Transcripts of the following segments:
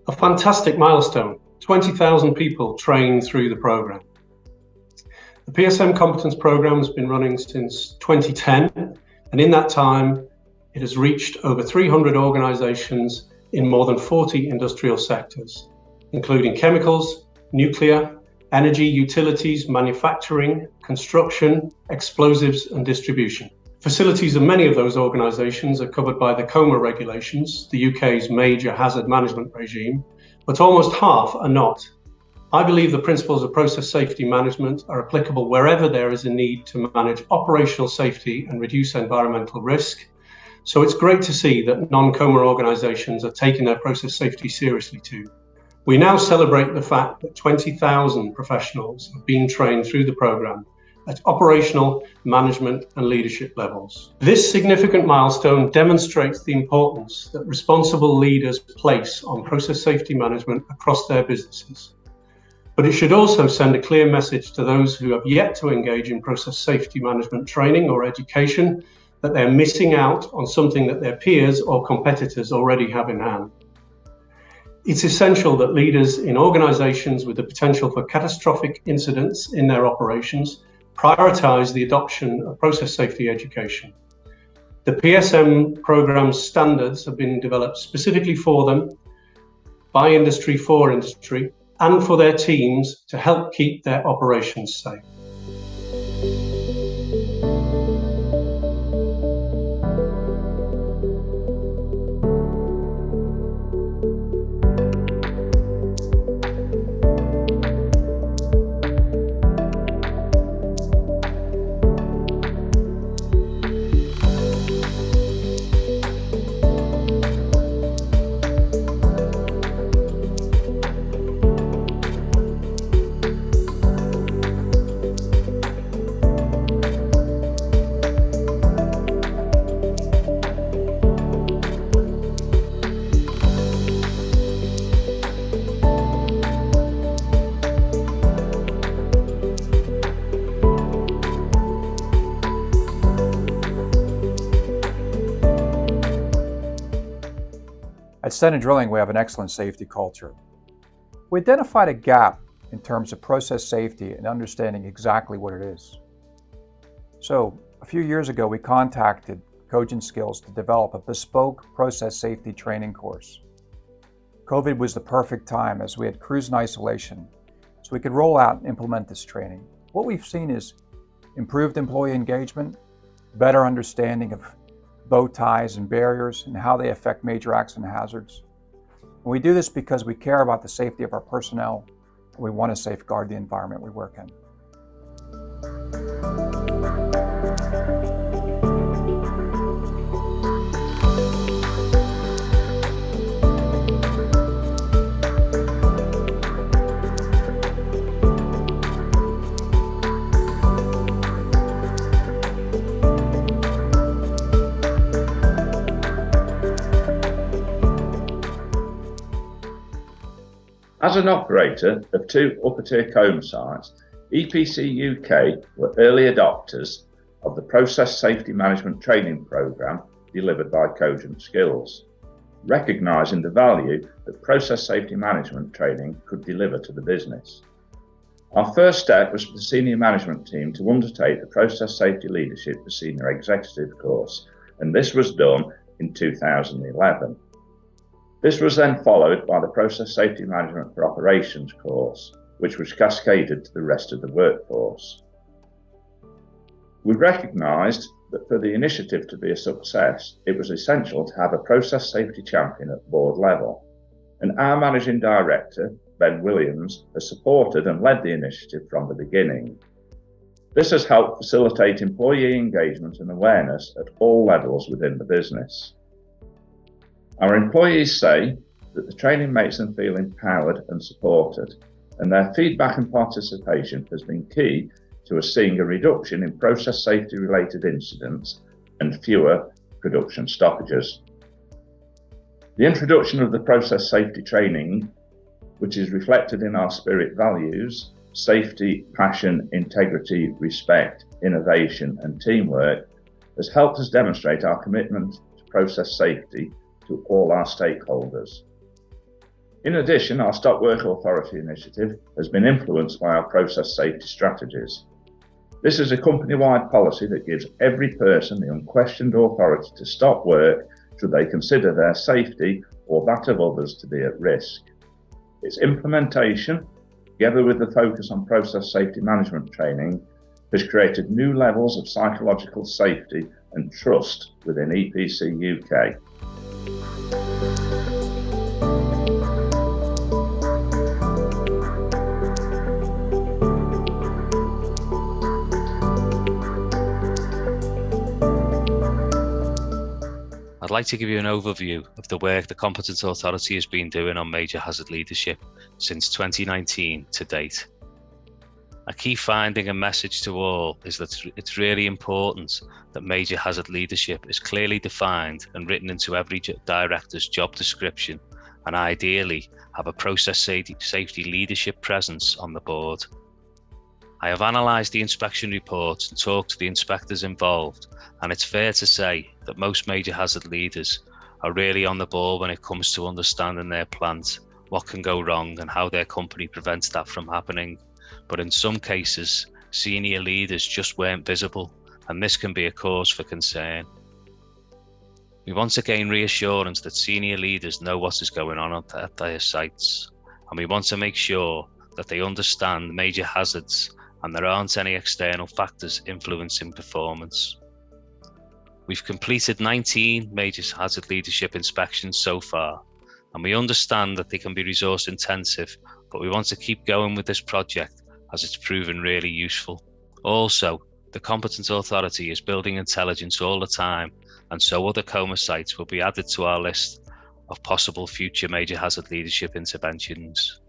A fantastic milestone, 20,000 people trained through the programme. The PSM Competence Programme has been running since 2010, and in that time, it has reached over 300 organisations in more than 40 industrial sectors, including chemicals, nuclear, energy, utilities, manufacturing, construction, explosives and distribution. Facilities of many of those organisations are covered by the COMAH Regulations, the UK's major hazard management regime, but almost half are not. I believe the principles of process safety management are applicable wherever there is a need to manage operational safety and reduce environmental risk. So it's great to see that non-COMAH organisations are taking their process safety seriously too. We now celebrate the fact that 20,000 professionals have been trained through the programme at operational, management and leadership levels. This significant milestone demonstrates the importance that responsible leaders place on process safety management across their businesses. But it should also send a clear message to those who have yet to engage in process safety management training or education that they're missing out on something that their peers or competitors already have in hand. It's essential that leaders in organisations with the potential for catastrophic incidents in their operations prioritise the adoption of process safety education. The PSM programme standards have been developed specifically for them, by industry for industry, and for their teams to help keep their operations safe. At Standard Drilling, we have an excellent safety culture. We identified a gap in terms of process safety and understanding exactly what it is. So, a few years ago, we contacted Cogent Skills to develop a bespoke process safety training course. COVID was the perfect time as we had cruise in isolation, so we could roll out and implement this training. What we've seen is improved employee engagement, better understanding of bow ties and barriers and how they affect major accident hazards. And we do this because we care about the safety of our personnel and we want to safeguard the environment we work in. As an operator of two upper-tier COMAH sites, EPC UK were early adopters of the Process Safety Management Training Programme delivered by Cogent Skills, recognising the value that process safety management training could deliver to the business. Our first step was for the senior management team to undertake the Process Safety Leadership for Senior Executive course, and this was done in 2011. This was then followed by the Process Safety Management for Operations course, which was cascaded to the rest of the workforce. We recognised that for the initiative to be a success, it was essential to have a process safety champion at board level, and our Managing Director, Ben Williams, has supported and led the initiative from the beginning. This has helped facilitate employee engagement and awareness at all levels within the business. Our employees say that the training makes them feel empowered and supported, and their feedback and participation has been key to us seeing a reduction in process safety related incidents and fewer production stoppages. The introduction of the process safety training, which is reflected in our spirit values, safety, passion, integrity, respect, innovation and teamwork, has helped us demonstrate our commitment to process safety to all our stakeholders. In addition, our Stop Work Authority initiative has been influenced by our process safety strategies. This is a company-wide policy that gives every person the unquestioned authority to stop work should they consider their safety or that of others to be at risk. Its implementation, together with the focus on process safety management training, has created new levels of psychological safety and trust within EPC UK. I'd like to give you an overview of the work the Competence Authority has been doing on major hazard leadership since 2019 to date. A key finding and message to all is that it's really important that major hazard leadership is clearly defined and written into every director's job description, and ideally have a process safety leadership presence on the board. I have analysed the inspection reports and talked to the inspectors involved, and it's fair to say that most major hazard leaders are really on the ball when it comes to understanding their plant, what can go wrong and how their company prevents that from happening. But in some cases, senior leaders just weren't visible, and this can be a cause for concern. We want to gain reassurance that senior leaders know what is going on at their sites, and we want to make sure that they understand major hazards and there aren't any external factors influencing performance. We've completed 19 major hazard leadership inspections so far, and we understand that they can be resource intensive, but we want to keep going with this project as it's proven really useful. Also, the Competence Authority is building intelligence all the time, and so other COMAH sites will be added to our list of possible future major hazard leadership interventions.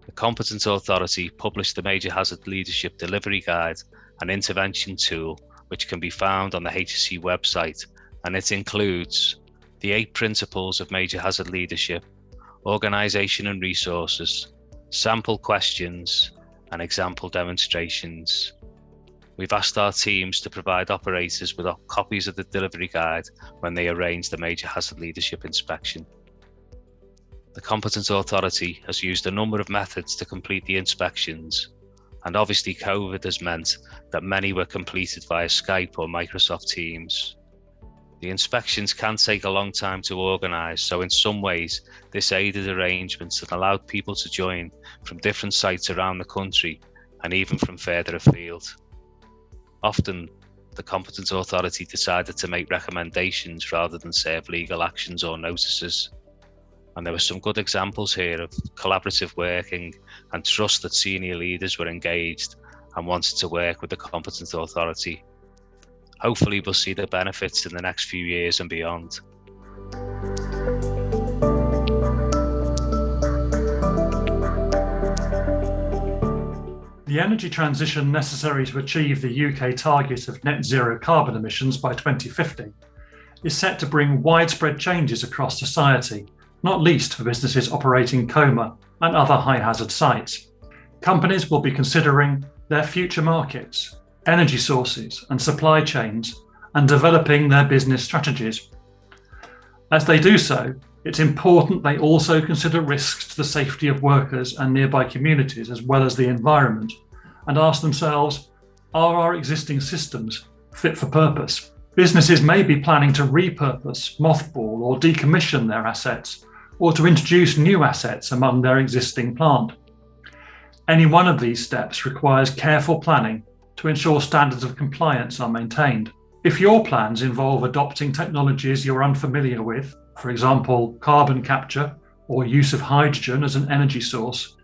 The Competence Authority published the Major Hazard Leadership Delivery Guide and Intervention Tool, which can be found on the HSE website, and it includes the 8 principles of major hazard leadership, organisation and resources, sample questions, and example demonstrations. We've asked our teams to provide operators with copies of the delivery guide when they arrange the major hazard leadership inspection. The Competence Authority has used a number of methods to complete the inspections, and obviously COVID has meant that many were completed via Skype or Microsoft Teams. The inspections can take a long time to organise, so in some ways this aided arrangements and allowed people to join from different sites around the country and even from further afield. Often the Competence Authority decided to make recommendations rather than serve legal actions or notices. And there were some good examples here of collaborative working and trust that senior leaders were engaged and wanted to work with the Competence Authority. Hopefully we'll see the benefits in the next few years and beyond. The energy transition necessary to achieve the UK target of net zero carbon emissions by 2050 is set to bring widespread changes across society, not least for businesses operating COMAH and other high hazard sites. Companies will be considering their future markets, energy sources and supply chains, and developing their business strategies. As they do so, it's important they also consider risks to the safety of workers and nearby communities as well as the environment, and ask themselves, are our existing systems fit for purpose? Businesses may be planning to repurpose, mothball or decommission their assets, or to introduce new assets among their existing plant. Any one of these steps requires careful planning to ensure standards of compliance are maintained. If your plans involve adopting technologies you're unfamiliar with, for example, carbon capture or use of hydrogen as an energy source,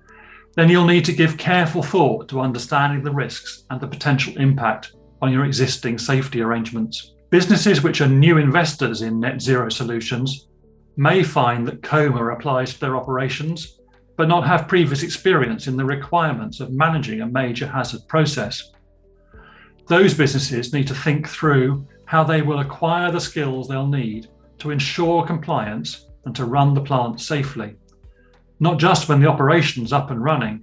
then you'll need to give careful thought to understanding the risks and the potential impact on your existing safety arrangements. Businesses which are new investors in net zero solutions may find that COMAH applies to their operations, but not have previous experience in the requirements of managing a major hazard process. Those businesses need to think through how they will acquire the skills they'll need to ensure compliance and to run the plant safely, not just when the operation's up and running,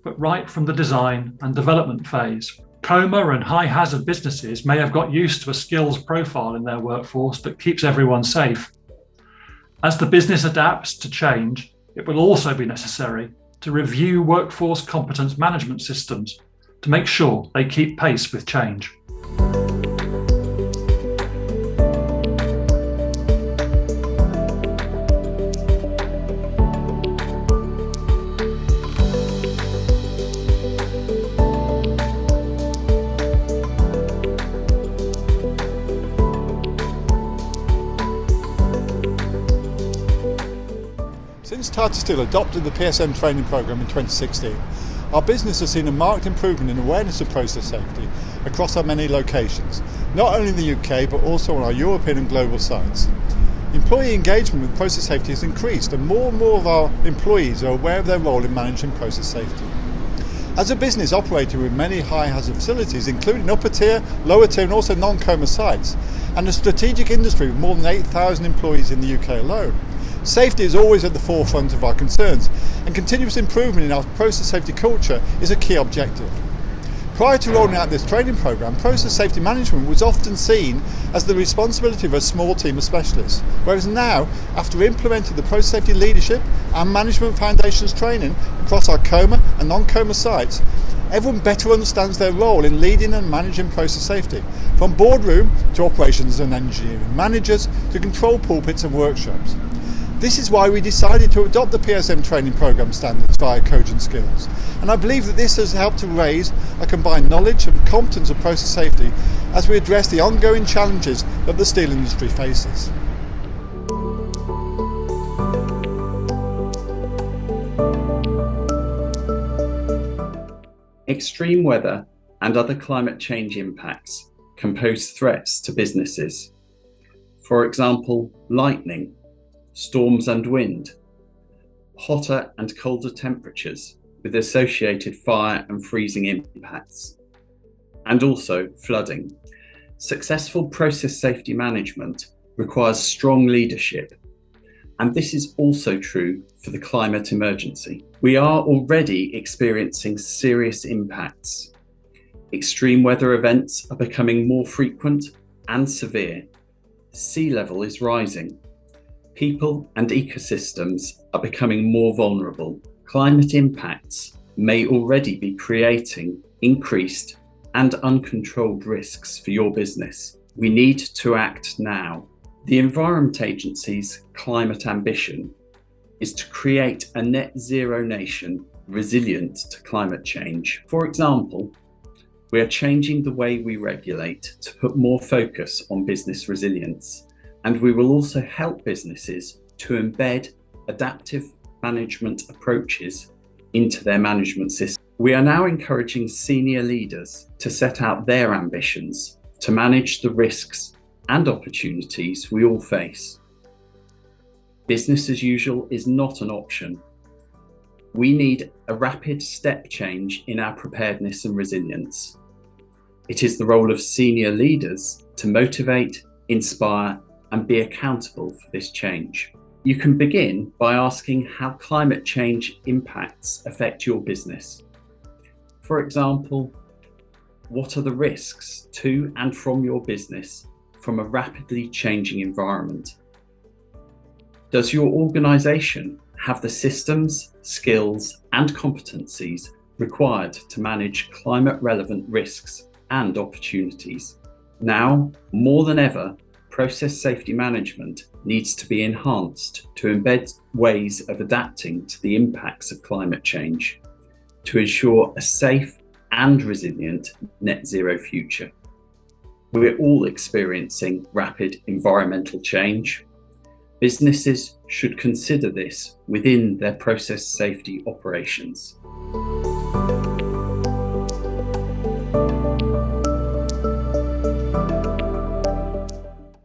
but right from the design and development phase. COMAH and high hazard businesses may have got used to a skills profile in their workforce that keeps everyone safe. As the business adapts to change, It will also be necessary to review workforce competence management systems to make sure they keep pace with change. Since Tata Steel adopted the PSM Training Programme in 2016, our business has seen a marked improvement in awareness of process safety across our many locations, not only in the UK but also on our European and global sites. Employee engagement with process safety has increased, and more of our employees are aware of their role in managing process safety. As a business operating with many high hazard facilities, including upper tier, lower tier and also non-COMAH sites, and a strategic industry with more than 8,000 employees in the UK alone, safety is always at the forefront of our concerns, and continuous improvement in our process safety culture is a key objective. Prior to rolling out this training programme, process safety management was often seen as the responsibility of a small team of specialists, whereas now, after implementing the process safety leadership and management foundations training across our COMAH and non-COMAH sites, everyone better understands their role in leading and managing process safety, from boardroom to operations and engineering managers to control pulpits and workshops. This is why we decided to adopt the PSM Training Programme Standards via Cogent Skills, and I believe that this has helped to raise a combined knowledge and competence of process safety as we address the ongoing challenges that the steel industry faces. Extreme weather and other climate change impacts can pose threats to businesses. For example, lightning, storms and wind, hotter and colder temperatures with associated fire and freezing impacts, and also flooding. Successful process safety management requires strong leadership, and this is also true for the climate emergency. We are already experiencing serious impacts. Extreme weather events are becoming more frequent and severe. Sea level is rising. People and ecosystems are becoming more vulnerable. Climate impacts may already be creating increased and uncontrolled risks for your business. We need to act now. The Environment Agency's climate ambition is to create a net zero nation resilient to climate change. For example, we are changing the way we regulate to put more focus on business resilience. And we will also help businesses to embed adaptive management approaches into their management system. We are now encouraging senior leaders to set out their ambitions to manage the risks and opportunities we all face. Business as usual is not an option. We need a rapid step change in our preparedness and resilience. It is the role of senior leaders to motivate, inspire, and be accountable for this change. You can begin by asking how climate change impacts affect your business. For example, what are the risks to and from your business from a rapidly changing environment? Does your organisation have the systems, skills, and competencies required to manage climate-relevant risks and opportunities? Now, more than ever, process safety management needs to be enhanced to embed ways of adapting to the impacts of climate change to ensure a safe and resilient net zero future. We're all experiencing rapid environmental change. Businesses should consider this within their process safety operations.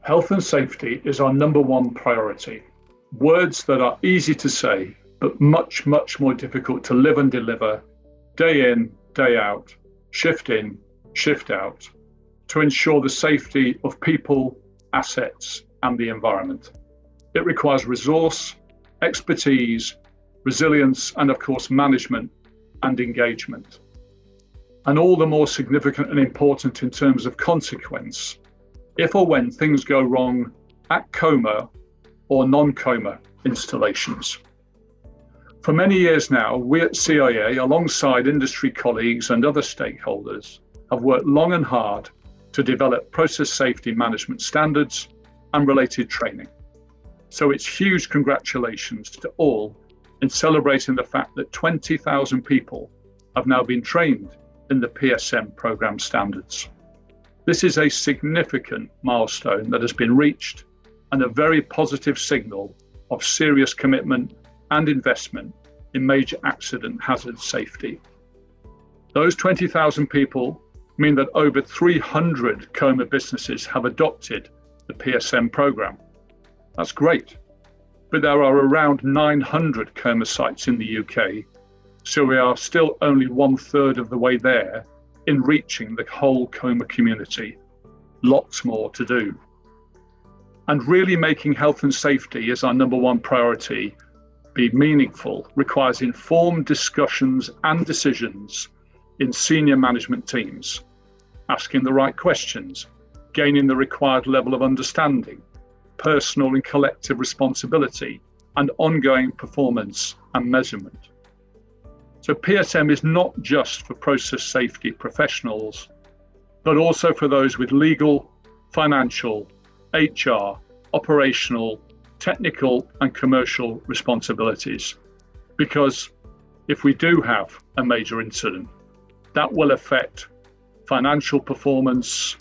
Health and safety is our number one priority. Words that are easy to say, but much, much more difficult to live and deliver day in, day out, shift in, shift out, to ensure the safety of people, assets, and the environment. It requires resource, expertise, resilience, and of course, management and engagement. And all the more significant and important in terms of consequence, if or when things go wrong at COMAH or non-COMAH installations. For many years now, we at CIA, alongside industry colleagues and other stakeholders, have worked long and hard to develop process safety management standards and related training. So it's huge congratulations to all in celebrating the fact that 20,000 people have now been trained in the PSM Programme Standards. This is a significant milestone that has been reached and a very positive signal of serious commitment and investment in major accident hazard safety. Those 20,000 people mean that over 300 COMAH businesses have adopted the PSM programme. That's great, but there are around 900 COMAH sites in the UK, so we are still only 1/3 of the way there in reaching the whole COMAH community. Lots more to do. And really making health and safety as our number one priority be meaningful requires informed discussions and decisions in senior management teams, asking the right questions, gaining the required level of understanding, personal and collective responsibility, and ongoing performance and measurement. So PSM is not just for process safety professionals, but also for those with legal, financial, HR, operational, technical and commercial responsibilities. Because if we do have a major incident, that will affect financial performance,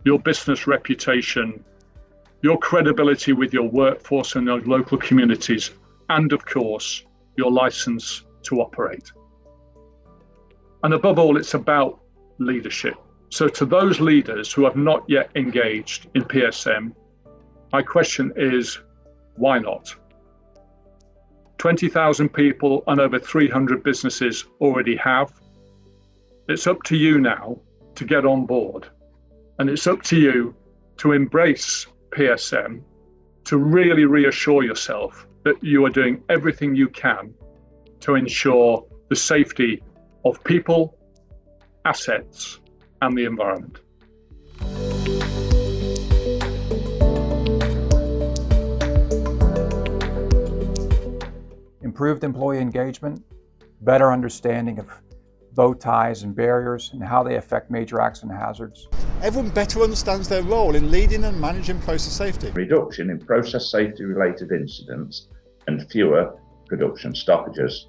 your business reputation, your credibility with your workforce and those local communities, and of course, your license to operate. And above all, it's about leadership. So to those leaders who have not yet engaged in PSM, my question is, why not? 20,000 people and over 300 businesses already have. It's up to you now to get on board. And it's up to you to embrace PSM, to really reassure yourself that you are doing everything you can to ensure the safety of people, assets, and the environment. Improved employee engagement, better understanding of bow ties and barriers and how they affect major accident hazards. Everyone better understands their role in leading and managing process safety. Reduction in process safety related incidents and fewer production stoppages.